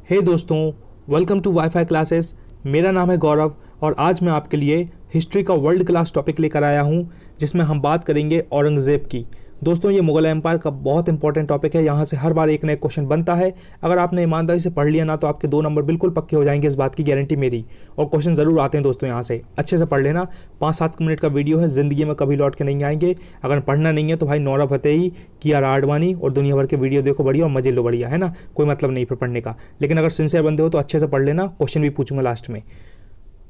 हे दोस्तों, welcome to wifi classes. मेरा नाम है गौरव और आज मैं आपके लिए हिस्ट्री का वर्ल्ड क्लास टॉपिक लेकर आया हूं, जिसमें हम बात करेंगे औरंगज़ेब की। दोस्तों, ये मुगल एम्पायर का बहुत इंपॉर्टेंट टॉपिक है। यहाँ से हर बार एक नया क्वेश्चन बनता है। अगर आपने ईमानदारी से पढ़ लिया ना, तो आपके 2 नंबर बिल्कुल पक्के हो जाएंगे, इस बात की गारंटी मेरी। और क्वेश्चन ज़रूर आते हैं दोस्तों, यहाँ से अच्छे से पढ़ लेना। 5-7 मिनट का वीडियो है, ज़िंदगी में कभी लौट के नहीं आएंगे। अगर पढ़ना नहीं है तो भाई नौरा फतेही, कियारा आडवाणी और दुनिया भर के वीडियो देखो बढ़िया और मजे लो बढ़िया, है ना। कोई मतलब नहीं फिर पढ़ने का। लेकिन अगर सिंसियर बंदे हो तो अच्छे से पढ़ लेना, क्वेश्चन भी पूछूंगा लास्ट में।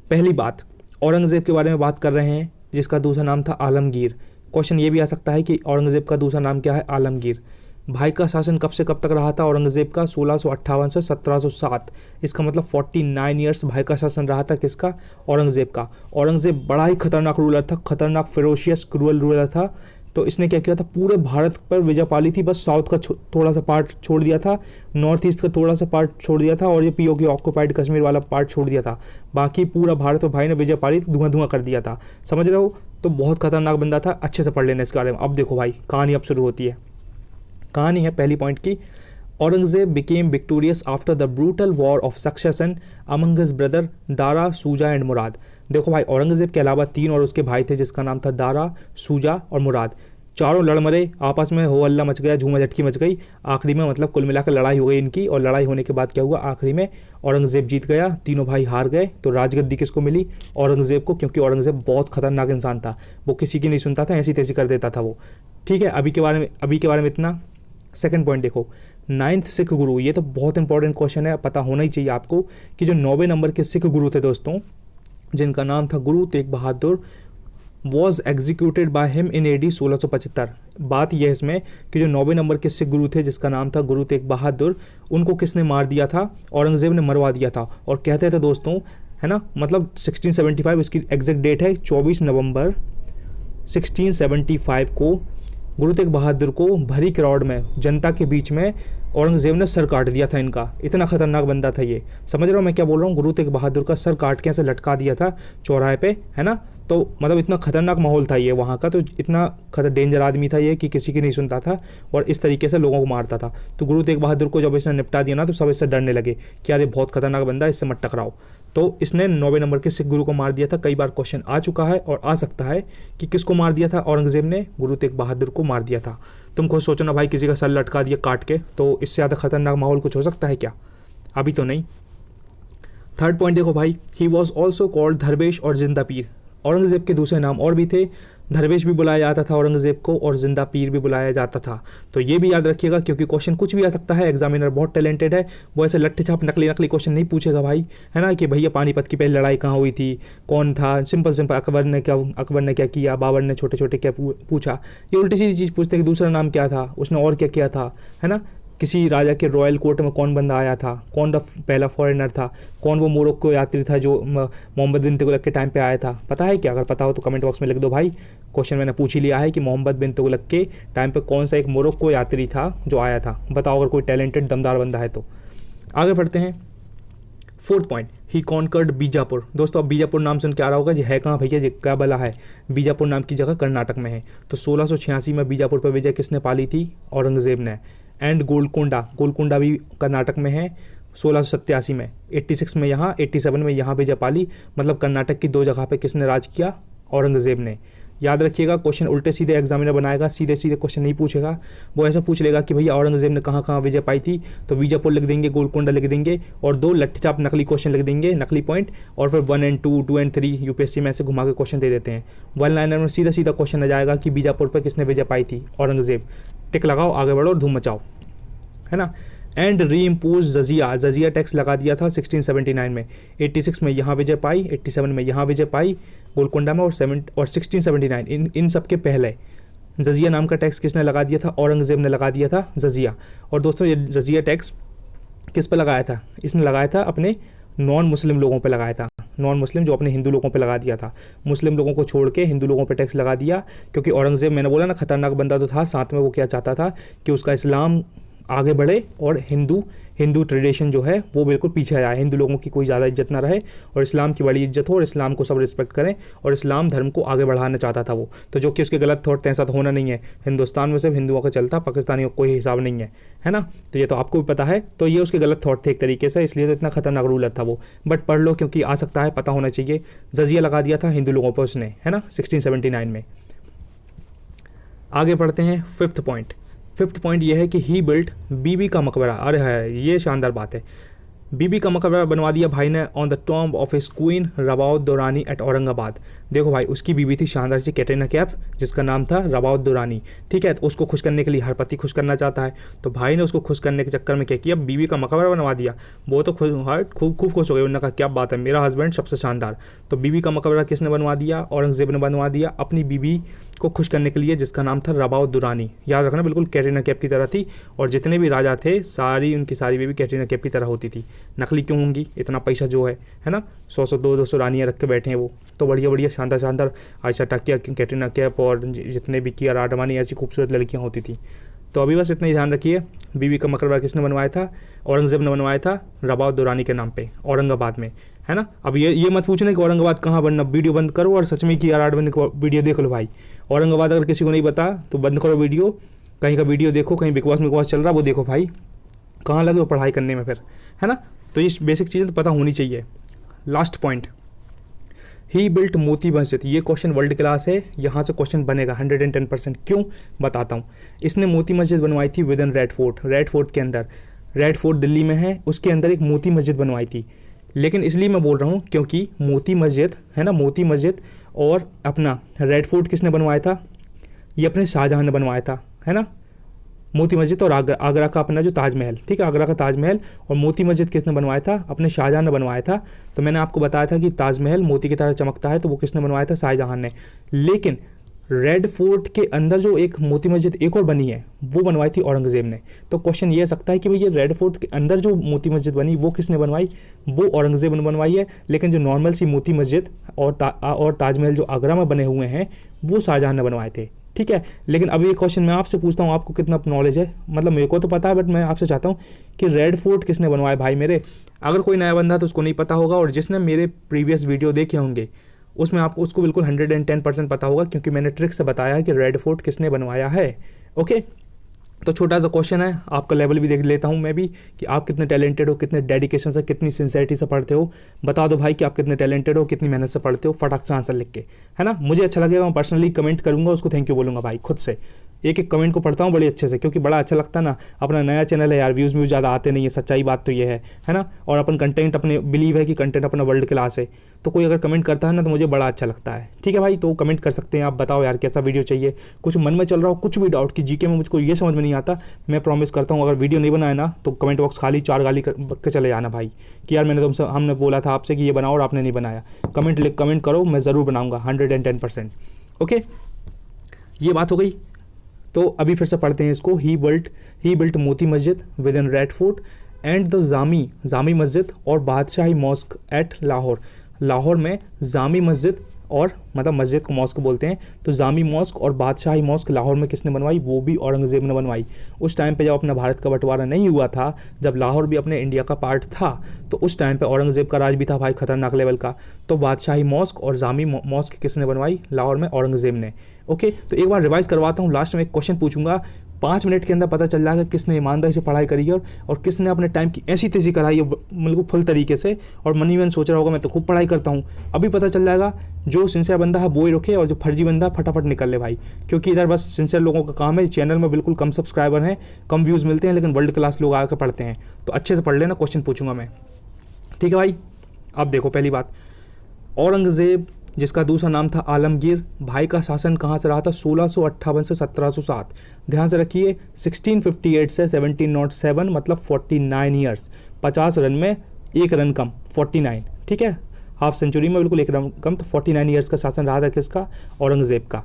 पहली बात, औरंगज़ेब के बारे में बात कर रहे हैं, जिसका दूसरा नाम था आलमगीर। क्वेश्चन ये भी आ सकता है कि औरंगज़ेब का दूसरा नाम क्या है? आलमगीर। भाई का शासन कब से कब तक रहा था औरंगज़ेब का? 1658 से 1707। इसका मतलब 49 ईयर्स भाई का शासन रहा था। किसका? औरंगज़ेब का। औरंगज़ेब बड़ा ही खतरनाक रूलर था, खतरनाक फेरोशियस क्रूअल रूलर था। तो इसने क्या किया था, पूरे भारत पर विजय पाली थी। बस साउथ का थोड़ा सा पार्ट छोड़ दिया था, नॉर्थ ईस्ट का थोड़ा सा पार्ट छोड़ दिया था, और ये पीओके ऑक्युपाइड कश्मीर वाला पार्ट छोड़ दिया था। बाकी पूरा भारत पर भाई ने विजय पाली थी, धुआं धुआं कर दिया था। समझ रहे हो? तो बहुत खतरनाक बंदा था। अच्छे से पढ़ लेना इसके बारे में। अब देखो भाई, कहानी अब शुरू होती है। कहानी है पहली पॉइंट की, Aurangzeb became victorious after the brutal war of succession among his brother Dara, सूजा एंड मुराद। देखो भाई, औरंगज़ेब के अलावा 3 और उसके भाई थे, जिसका नाम था दारा, सूजा और मुराद। चारों लड़ मरे आपस में, हो हल्ला मच गया, झूमा झटकी मच गई। आखिरी में मतलब कुल मिलाकर लड़ाई हो गई इनकी, और लड़ाई होने के बाद क्या हुआ, आखिरी में औरंगज़ेब जीत गया, तीनों भाई हार गए। तो राजगद्दी किसको मिली? औरंगज़ेब को, क्योंकि औरंगज़ेब बहुत खतरनाक इंसान था। वो किसी की नहीं सुनता था, ऐसी तैसी कर देता था वो। ठीक है, अभी के बारे में इतना। सेकंड पॉइंट देखो, 9th सिख गुरु। ये तो बहुत इंपॉर्टेंट क्वेश्चन है, पता होना ही चाहिए आपको कि जो 9वें नंबर के सिख गुरु थे दोस्तों, जिनका नाम था Guru Tegh Bahadur, was executed by him in AD 1675। बात यह है इसमें कि जो 9वें नंबर के सिख गुरु थे, जिसका नाम था गुरु तेग बहादुर, उनको किसने मार दिया था? औरंगज़ेब ने मरवा दिया था। और कहते थे दोस्तों, है ना, मतलब 1675, इसकी एग्जैक्ट डेट है 24 नवंबर 1675 को गुरु तेग बहादुर को भरी क्राउड में, जनता के बीच में औरंगज़ेब ने सर काट दिया था इनका। इतना खतरनाक बंदा था ये। समझ रहे हो मैं क्या बोल रहा हूँ? गुरु तेग बहादुर का सर काट के ऐसे लटका दिया था चौराहे पे, है ना। तो मतलब इतना खतरनाक माहौल था ये वहाँ का। तो इतना डेंजर आदमी था ये कि किसी की नहीं सुनता था, और इस तरीके से लोगों को मारता था। तो गुरु तेग बहादुर को जब इसने निपटा दिया ना, तो सब इससे डरने लगे कि यार ये बहुत खतरनाक बंदा है, इससे मत टकराओ। तो इसने 9वें नंबर के सिख गुरु को मार दिया था। कई बार क्वेश्चन आ चुका है और आ सकता है कि किसको मार दिया था? औरंगज़ेब ने गुरु तेग बहादुर को मार दिया था। तुम खुद सोचो ना भाई, किसी का सर लटका दिया काट के, तो इससे ज़्यादा खतरनाक माहौल कुछ हो सकता है क्या? अभी तो नहीं। थर्ड पॉइंट देखो भाई, ही वॉज ऑल्सो कॉल्ड धरवेश और जिंदा पीर। औरंगज़ेब के दूसरे नाम और भी थे। धरवेश भी बुलाया जाता था औरंगज़ेब को, और जिंदा पीर भी बुलाया जाता था। तो ये भी याद रखिएगा, क्योंकि क्वेश्चन कुछ भी आ सकता है। एग्जामिनर बहुत टैलेंटेड है, वो ऐसे लट्ठे छाप नकली क्वेश्चन नहीं पूछेगा भाई, है ना, कि भैया पानीपत की पहली लड़ाई कहाँ हुई थी, कौन था। सिंपल अकबर ने क्या किया, बाबर ने छोटे छोटे क्या पूछा। ये उल्टी सीधी चीज़ पूछते कि दूसरा नाम क्या था, उसने और क्या किया था, है ना। किसी राजा के रॉयल कोर्ट में कौन बंदा आया था, कौन पहला फॉरेनर था, कौन वो मोरक्को यात्री था जो मोहम्मद बिन तुगलक के टाइम पे आया था, पता है क्या? अगर पता हो तो कमेंट बॉक्स में लिख दो भाई। क्वेश्चन मैंने पूछ ही लिया है कि मोहम्मद बिन तुगलक के टाइम पे कौन सा एक मोरक्को यात्री था जो आया था। बताओ अगर कोई टैलेंटेड दमदार बंदा है तो। आगे बढ़ते हैं। Fourth point, he conquered Bijapur. दोस्तों, अब बीजापुर नाम सुन के आ रहा होगा जी, है कहाँ भैया जी, क्या बला है? बीजापुर नाम की जगह कर्नाटक में है। तो 1686 में बीजापुर पर विजय किसने पाली थी? औरंगज़ेब ने। एंड गोलकुंडा भी कर्नाटक में है। 1687 में, 86 में यहाँ, 87 में यहाँ विजय पाली। मतलब कर्नाटक की 2 जगह पे किसने राज किया? औरंगज़ेब ने। याद रखिएगा, क्वेश्चन उल्टे सीधे एग्जामिनर बनाएगा, सीधे सीधे क्वेश्चन नहीं पूछेगा। वो ऐसा पूछ लेगा कि भैया औरंगज़ेब ने कहाँ कहाँ विजय पाई थी, तो बीजापुर लिख देंगे, गोलकुंडा लिख देंगे, और 2 लट्ठे चाप नकली क्वेश्चन लिख देंगे, नकली पॉइंट, और फिर 1 and 2, 2 and 3 यूपीएससी में ऐसे घुमा के क्वेश्चन दे देते हैं। 1 लाइनर में सीधा सीधा क्वेश्चन आ जाएगा कि बीजापुर पर किसने विजय पाई थी? औरंगज़ेब। टिक लगाओ, आगे बढ़ो और धूम मचाओ, है ना। एंड री इम्पोज जजिया टैक्स लगा दिया था 1679 में। 86 में यहाँ विजय पाई, 87 में यहाँ विजय पाई गोलकुंडा में, और 1679 इन सब के पहले जजिया नाम का टैक्स किसने लगा दिया था? औरंगज़ेब ने लगा दिया था जजिया। और दोस्तों, ये जजिया टैक्स किस पर लगाया था? इसने लगाया था अपने नॉन मुस्लिम लोगों पे लगाया था। नॉन मुस्लिम जो अपने हिंदू लोगों पे लगा दिया था। मुस्लिम लोगों को छोड़ के हिंदू लोगों पे टैक्स लगा दिया, क्योंकि औरंगज़ेब, मैंने बोला ना, खतरनाक बंदा तो था। साथ में वो क्या चाहता था कि उसका इस्लाम आगे बढ़े और हिंदू ट्रेडिशन जो है वो बिल्कुल पीछे आए, हिंदू लोगों की कोई ज़्यादा इज्जत ना रहे और इस्लाम की बड़ी इज्जत हो और इस्लाम को सब रिस्पेक्ट करें और इस्लाम धर्म को आगे बढ़ाना चाहता था वो। तो जो कि उसके गलत थॉट थे, ऐसा तो होना नहीं है। हिंदुस्तान में सिर्फ हिंदुओं का चलता, पाकिस्तानियों का कोई हिसाब नहीं है ना। तो ये तो आपको भी पता है। तो ये उसके गलत थॉट थे एक तरीके से, इसलिए तो इतना खतरनाक रूलर था वो। बट पढ़ लो क्योंकि आ सकता है, पता होना चाहिए। जजिया लगा दिया था हिंदू लोगों पर उसने, है ना, 1679 में। आगे पढ़ते हैं फिफ्थ पॉइंट ये है कि ही बिल्ट बीबी का मकबरा। अरे है, ये शानदार बात है। बीबी का मकबरा बनवा दिया भाई ने on the tomb of his queen Rabia Durrani at Aurangabad. देखो भाई, उसकी बीबी थी शानदार सी कैटरीना कैफ, जिसका नाम था रबाउत दुरानी, ठीक है। तो उसको खुश करने के लिए हर पति खुश करना चाहता है, तो भाई ने उसको खुश करने के चक्कर में क्या किया, बीबी का मकबरा बनवा दिया। वो तो खूब खुश हो गए, उन्होंने कहा क्या बात है, मेरा हस्बैंड सबसे शानदार। तो बीबी का मकबरा किसने बनवा दिया, औरंगजेब ने बनवा दिया अपनी बीबी को खुश करने के लिए, जिसका नाम था रबाउत दुरानी। याद रखना, बिल्कुल कैटरीना कैफ की तरह थी। और जितने भी राजा थे उनकी सारी बीबी कैटरीना कैफ की तरह होती थी। नकली क्यों होंगी, इतना पैसा जो है ना, 100 200 रानियाँ रख के बैठे हैं वो। तो बढ़िया शानदार आयशा टाकिया, कैटरीना कैफ और जितने भी किया आडवाणी, ऐसी खूबसूरत लड़कियाँ होती थी। तो अभी बस इतना ही ध्यान रखिए, बीबी का मकबरा किसने बनवाया था, औरंगजेब ने बनवाया था रबाउत दुरानी के नाम पे औरंगाबाद में, है ना। अब ये मत पूछना कि औरंगाबाद कहाँ बनना, वीडियो बंद करो और सच में की आडवाणी का वीडियो देख लो भाई। औरंगाबाद अगर किसी को नहीं पता तो बंद करो वीडियो, कहीं का वीडियो देखो, कहीं बिकवास चल रहा वो देखो भाई, कहाँ लगे वो पढ़ाई करने में फिर, है ना। तो ये बेसिक चीज़ें तो पता होनी चाहिए। लास्ट पॉइंट, ही बिल्ट मोती मस्जिद। ये क्वेश्चन वर्ल्ड क्लास है, यहाँ से क्वेश्चन बनेगा 110%। क्यों, बताता हूँ। इसने मोती मस्जिद बनवाई थी विद इन रेड फोर्ट के अंदर। रेड फोर्ट दिल्ली में है, उसके अंदर एक मोती मस्जिद बनवाई थी। लेकिन इसलिए मैं बोल रहा हूँ क्योंकि मोती मस्जिद है ना, मोती मस्जिद और अपना रेड फोर्ट किसने बनवाया था, ये अपने शाहजहाँ ने बनवाया था, है ना। मोती मस्जिद और आगरा का अपना जो ताजमहल, ठीक है, आगरा का ताजमहल और मोती मस्जिद किसने बनवाया था, अपने शाहजहाँ ने बनवाया था। तो मैंने आपको बताया था कि ताजमहल मोती की तरह चमकता है, तो वो किसने बनवाया था, शाहजहाँ ने। लेकिन रेड फोर्ट के अंदर जो एक मोती मस्जिद एक और बनी है, वो बनवाई थी औरंगजेब ने। तो क्वेश्चन ये आ सकता है कि भाई ये रेड फोर्ट के अंदर जो मोती मस्जिद बनी वो किसने बनवाई, वो औरंगजेब ने बनवाई है। लेकिन जो नॉर्मल सी मोती मस्जिद और ताजमहल जो आगरा में बने हुए हैं वो शाहजहाँ ने बनवाए थे, ठीक है। लेकिन अभी एक क्वेश्चन मैं आपसे पूछता हूँ, आपको कितना नॉलेज है, मतलब मेरे को तो पता है, बट मैं आपसे चाहता हूँ कि रेड फोर्ट किसने बनवाया भाई मेरे। अगर कोई नया बंदा तो उसको नहीं पता होगा, और जिसने मेरे प्रीवियस वीडियो देखे होंगे उसमें आपको उसको बिल्कुल 110% पता होगा, क्योंकि मैंने ट्रिक से बताया है कि रेड फोर्ट किसने बनवाया है। ओके, तो छोटा सा क्वेश्चन है, आपका लेवल भी देख लेता हूँ मैं भी कि आप कितने टैलेंटेड हो, कितने डेडिकेशन से, कितनी सिंसेरिटी से पढ़ते हो। बता दो भाई कि आप कितने टैलेंटेड हो, कितनी मेहनत से पढ़ते हो, फटाक से आंसर लिख के, है ना। मुझे अच्छा लगेगा, मैं पर्सनली कमेंट करूँगा, उसको थैंक यू बोलूँगा भाई खुद से। एक एक कमेंट को पढ़ता हूँ बड़े अच्छे से, क्योंकि बड़ा अच्छा लगता है ना। अपना नया चैनल है यार, व्यूज़ ज़्यादा आते नहीं है, सच्चाई बात तो ये है ना। और अपन कंटेंट अपने बिलीव है कि कंटेंट अपना वर्ल्ड क्लास है, तो कोई अगर कमेंट करता है ना तो मुझे बड़ा अच्छा लगता है, ठीक है भाई। तो कमेंट कर सकते हैं, आप बताओ यार कैसा वीडियो चाहिए, कुछ मन में चल रहा हो, कुछ भी डाउट कि जीके में मुझको ये समझ में नहीं आता, मैं प्रॉमिस करता हूँ अगर वीडियो नहीं बनाया ना तो कमेंट बॉक्स खाली 4 गाली के चले जाना भाई, कि यार हमने बोला था आपसे कि ये बनाओ और आपने नहीं बनाया। कमेंट करो, मैं ज़रूर बनाऊँगा 110%। ओके, ये बात हो गई। तो अभी फिर से पढ़ते हैं इसको। ही built Moti Masjid with in red fort and the Jami मस्जिद और बादशाही मॉस्क एट लाहौर में जामी मस्जिद, और मतलब मस्जिद को मॉस्क बोलते हैं, तो जामी मॉस्क और बादशाही मॉस्क लाहौर में किसने बनवाई, वो भी औरंगजेब ने बनवाई। उस टाइम पे जब अपना भारत का बंटवारा नहीं हुआ था, जब लाहौर भी अपने इंडिया का पार्ट था, तो उस टाइम पे औरंगजेब का राज भी था भाई, खतरनाक लेवल का। तो बादशाही मॉस्क और जामी मॉस्क किसने बनवाई, लाहौर में औरंगजेब ने। ओके, तो एक बार रिवाइज करवाता हूँ, लास्ट में एक क्वेश्चन पूछूंगा, 5 मिनट के अंदर पता चल जाएगा किसने ईमानदारी से पढ़ाई करी है और किसने अपने टाइम की ऐसी तेज़ी कराई है, मतलब फुल तरीके से। और मनी मैन सोच रहा होगा मैं तो खूब पढ़ाई करता हूँ, अभी पता चल जाएगा। जो सिंसियर बंदा है वो ही रुके और जो फर्जी बंदा फटाफट निकल ले भाई, क्योंकि इधर बस सिंसियर लोगों का काम है। चैनल में बिल्कुल कम सब्सक्राइबर हैं, कम व्यूज़ मिलते हैं, लेकिन वर्ल्ड क्लास लोग आकर पढ़ते हैं। तो अच्छे से पढ़ लेना, क्वेश्चन पूछूंगा मैं, ठीक है भाई। अब देखो पहली बात, औरंगजेब जिसका दूसरा नाम था आलमगीर, भाई का शासन कहाँ से रहा था, 1658 से 1707। ध्यान से रखिए, 1658 से 1707 मतलब 49 ईयर्स, 50 रन में 1 रन कम, 49, ठीक है, हाफ सेंचुरी में बिल्कुल 1 रन कम। तो 49 ईयर्स का शासन रहा था किसका, औरंगजेब का।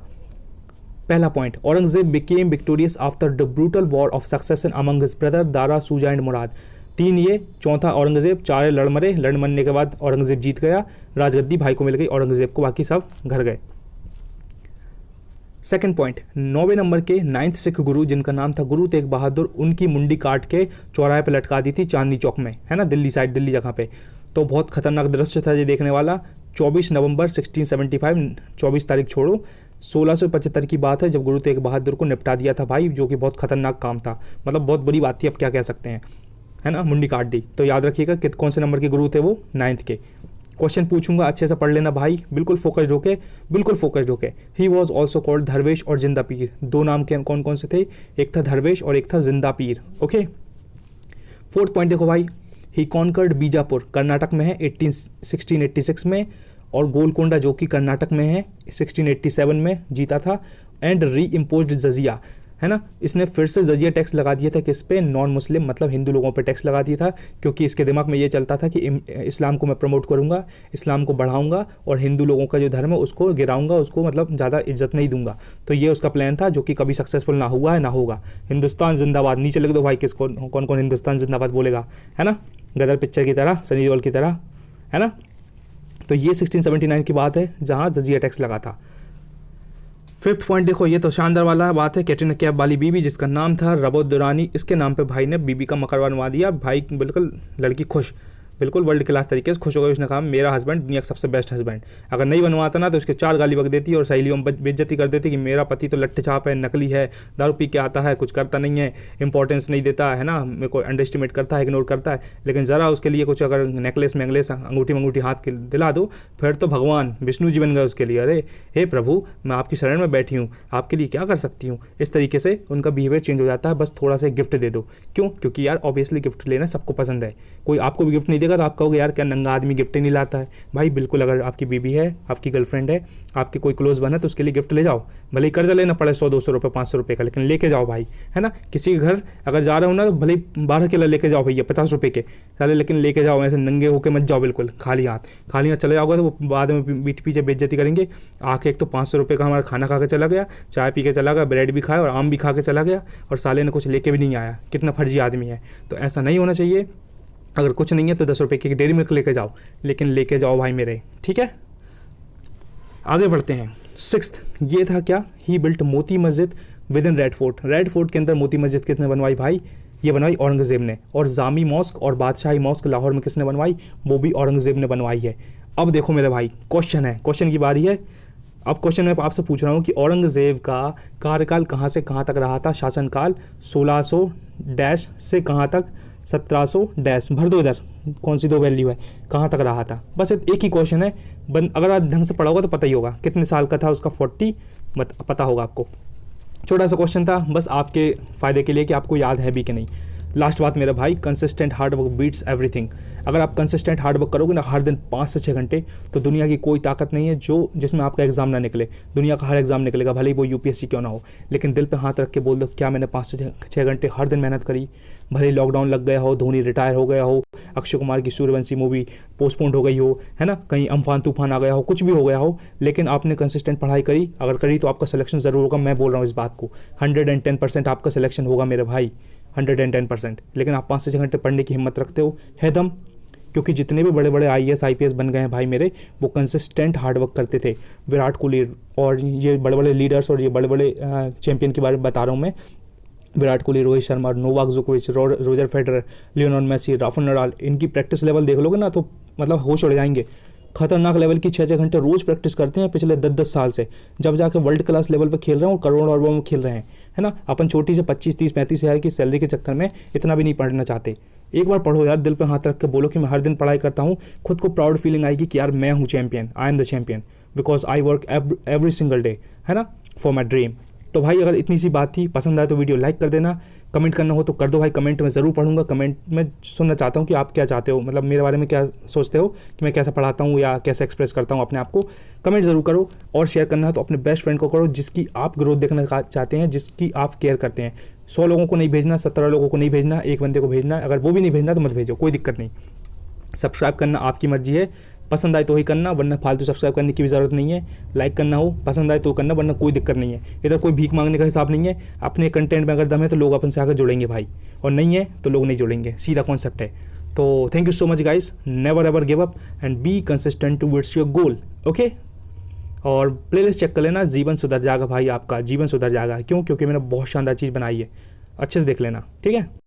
पहला point, Aurangzeb became victorious after the brutal war of succession among his brother Dara सूजा एंड मुराद। 3 ये, चौथा औरंगजेब, 4 लड़ मरने के बाद औरंगजेब जीत गया, राजगद्दी भाई को मिल गई औरंगजेब को, बाकी सब घर गए। सेकंड पॉइंट, 9वें नंबर के 9th सिख गुरु जिनका नाम था गुरु तेग बहादुर, उनकी मुंडी काट के चौराहे पे लटका दी थी चांदनी चौक में, है ना, दिल्ली साइड, दिल्ली जगह पे। तो बहुत खतरनाक दृश्य था ये देखने वाला। 24 नवंबर 1675, 24 तारीख छोड़ो, 1675 की बात है जब गुरु तेग बहादुर को निपटा दिया था भाई, जो कि बहुत खतरनाक काम था, मतलब बहुत बुरी बात थी, अब क्या कह सकते हैं, है ना, मुंडी काट दी। तो याद रखिएगा कि कौन से नंबर के गुरु थे वो, 9th के। क्वेश्चन पूछूंगा, अच्छे से पढ़ लेना भाई, बिल्कुल फोकस्ड होके, बिल्कुल फोकस्ड होके। ही वॉज ऑल्सो कॉल्ड धरवेश और जिंदा पीर, दो नाम के कौन कौन से थे, एक था धरवेश और एक था जिंदा पीर। ओके, फोर्थ पॉइंट देखो भाई, ही कॉन्कर्ड बीजापुर, कर्नाटक में है 1686 में, और गोलकोंडा जो कि कर्नाटक में है 1687 में जीता था। एंड री इम्पोज्ड जजिया, है ना, इसने फिर से जजिया टैक्स लगा दिया था किस पे, नॉन मुस्लिम मतलब हिंदू लोगों पे टैक्स लगा दिया था, क्योंकि इसके दिमाग में ये चलता था कि इस्लाम को मैं प्रमोट करूंगा, इस्लाम को बढ़ाऊंगा और हिंदू लोगों का जो धर्म है उसको गिराऊंगा, उसको मतलब ज़्यादा इज्जत नहीं दूंगा। तो ये उसका प्लान था जो कि कभी सक्सेसफुल ना हुआ है ना होगा। हिंदुस्तान जिंदाबाद, नीचे लिख दो भाई किसको, कौन कौन हिंदुस्तान जिंदाबाद बोलेगा, है ना, गदर पिक्चर की तरह, सनी देओल की तरह, है ना। तो ये 1679 की बात है जहाँ जजिया टैक्स लगा था। फिफ्थ पॉइंट देखो, ये तो शानदार वाला बात है, कैटरीना कैफ वाली बीबी जिसका नाम था रबोत दुरानी, इसके नाम पे भाई ने बीबी का मकरवा बनवा दिया। भाई बिल्कुल लड़की खुश, बिल्कुल वर्ल्ड क्लास तरीके से खुश हो गई, उसने कहा मेरा हस्बैंड दुनिया का सबसे बेस्ट हस्बैंड। अगर नहीं बनवाता ना तो उसके 4 गाली बक देती और सहेलियों में बेइज्जती कर देती कि मेरा पति तो लट्टे छाप है, नकली है, दारू पी के आता है, कुछ करता नहीं है, इंपॉर्टेंस नहीं देता है ना, मेरे को अंडर एस्टिमेट करता है, इग्नोर करता है। लेकिन ज़रा उसके लिए कुछ अगर नेकलेस मैंगलेस अंगूठी हाथ के दिला दो, फिर तो भगवान विष्णु जी बन गए उसके लिए। अरे हे प्रभु, मैं आपकी शरण में बैठी हूँ, आपके लिए क्या कर सकती हूँ। इस तरीके से उनका बिहेवियर चेंज हो जाता है, बस थोड़ा सा गिफ्ट दे दो। क्यों? क्योंकि यार ऑब्वियसली गिफ्ट लेना सबको पसंद है, कोई आपको भी गिफ्ट नहीं देगा तो आप कहोगे यार क्या नंगा आदमी गिफ्ट ही नहीं लाता है। भाई बिल्कुल, अगर आपकी बीबी है, आपकी गर्लफ्रेंड है, आपकी कोई क्लोज बन है तो उसके लिए गिफ्ट ले जाओ, भले ही कर्जा लेना पड़े 100-200 रुपये 500 रुपये का, लेकिन लेके जाओ भाई, है ना। किसी के घर अगर जा रहे हो ना तो भले ही 12 किलो लेके जाओ भैया 50 रुपये के चले, लेकिन लेके जाओ, ऐसे नंगे होकर मत जाओ, बिल्कुल खाली हाथ चले जाओगे तो वो बाद में पीठ पीछे बेइज्जती करेंगे। आके एक तो 500 रुपये का हमारा खाना खा के चला गया, चाय पी के चला गया, ब्रेड भी खाया और आम भी खा के चला गया, और साले ने कुछ लेके भी नहीं आया, कितना फर्जी आदमी है। तो ऐसा नहीं होना चाहिए। अगर कुछ नहीं है तो 10 रुपये की डेयरी मिल्क लेके जाओ, लेकिन लेके जाओ भाई मेरे, ठीक है। आगे बढ़ते हैं। 6th, ये था क्या, ही built Moti Masjid with in red fort. Red fort के अंदर मोती मस्जिद किसने बनवाई भाई, ये बनवाई औरंगजेब ने। और जामी मॉस्क और बादशाही मॉस्क लाहौर में किसने बनवाई, वो भी औरंगजेब ने बनवाई है। अब देखो मेरे भाई, क्वेश्चन की बारी है। अब क्वेश्चन मैं आपसे पूछ रहा हूँ कि औरंगजेब का कार्यकाल कहाँ से कहाँ तक रहा था, शासनकाल 1600 से कहाँ तक, 1700 भर दो इधर, कौन सी 2 वैल्यू है, कहाँ तक रहा था। बस एक ही क्वेश्चन है, अगर आप ढंग से पढ़ा होगा तो पता ही होगा कितने साल का था उसका, 40 पता होगा आपको। छोटा सा क्वेश्चन था, बस आपके फ़ायदे के लिए कि आपको याद है भी कि नहीं। लास्ट बात मेरा भाई, consistent hard work beats everything. अगर आप कंसिस्टेंट हार्ड वर्क करोगे ना हर दिन 5 से 6 घंटे, तो दुनिया की कोई ताकत नहीं है जिसमें आपका एग्जाम ना निकले। दुनिया का हर एग्जाम निकलेगा, भले ही वो यूपीएससी क्यों ना हो। लेकिन दिल पे हाथ रख के बोल दो, क्या मैंने 5 से 6 घंटे हर दिन मेहनत करी। भले ही लॉकडाउन लग गया हो, धोनी रिटायर हो गया हो, अक्षय कुमार की सूर्यवंशी मूवी पोस्टपोन्ड हो गई हो, है ना, कहीं अम्फान तूफान आ गया हो, कुछ भी हो गया हो, लेकिन आपने कंसिस्टेंट पढ़ाई करी, अगर करी तो आपका सिलेक्शन ज़रूर होगा। मैं बोल रहा हूँ इस बात को, 110% आपका सिलेक्शन होगा मेरे भाई, 110%। लेकिन आप 5 से 6 घंटे पढ़ने की हिम्मत रखते हो, है दम। क्योंकि जितने भी बड़े बड़े IAS IPS बन गए हैं भाई मेरे, वो कंसिस्टेंट हार्ड वर्क करते थे। विराट कोहली और ये बड़े बड़े लीडर्स और ये बड़े बड़े चैंपियन के बारे में बता रहा हूँ मैं। विराट कोहली, रोहित शर्मा, नोवाक जोकोविच, Roger Federer, Lionel Messi, Rafael Nadal, इनकी प्रैक्टिस लेवल देख लोगे ना तो मतलब होश उड़ जाएंगे। खतरनाक लेवल की 6-6 घंटे रोज़ प्रैक्टिस करते हैं पिछले 10-10 साल से, जब जाकर वर्ल्ड क्लास लेवल पर खेल रहे हैं और करोड़ अरबों में खेल रहे हैं, है ना। अपन छोटी से 25-30-35 हज़ार की सैलरी के चक्कर में इतना भी नहीं पढ़ना चाहते। एक बार पढ़ो यार, दिल पे हाथ रख के बोलो कि मैं हर दिन पढ़ाई करता हूँ, खुद को प्राउड फीलिंग आएगी कि यार मैं हूँ champion, I am the champion because I work every single day, है ना, फॉर माई ड्रीम। तो भाई अगर इतनी सी बात थी, पसंद आए तो वीडियो लाइक कर देना, कमेंट करना हो तो कर दो भाई, कमेंट में ज़रूर पढ़ूंगा। कमेंट में सुनना चाहता हूँ कि आप क्या चाहते हो, मतलब मेरे बारे में क्या सोचते हो कि मैं कैसे पढ़ाता हूँ या कैसे एक्सप्रेस करता हूँ अपने आप को। कमेंट ज़रूर करो, और शेयर करना है तो अपने बेस्ट फ्रेंड को करो जिसकी आप ग्रोथ देखना चाहते हैं, जिसकी आप केयर करते हैं। 100 लोगों को नहीं भेजना, 17 लोगों को नहीं भेजना, एक बंदे को भेजना है। अगर वो भी नहीं भेजना तो मत भेजो, कोई दिक्कत नहीं। सब्सक्राइब करना आपकी मर्जी है, पसंद आए तो ही करना, वरना फालतू सब्सक्राइब करने की भी ज़रूरत नहीं है। लाइक करना हो, पसंद आए तो करना, वरना कोई दिक्कत नहीं है। इधर कोई भीख मांगने का हिसाब नहीं है। अपने कंटेंट में अगर दम है तो लोग अपन से आकर जुड़ेंगे भाई, और नहीं है तो लोग नहीं जुड़ेंगे, सीधा कॉन्सेप्ट है। तो thank you so much guys, never ever give up and be consistent towards your goal. Okay और प्लेलिस्ट चेक कर लेना, जीवन सुधर जाएगा भाई, आपका जीवन सुधर जाएगा। क्यों? क्योंकि मैंने बहुत शानदार चीज़ बनाई है, अच्छे से देख लेना, ठीक है।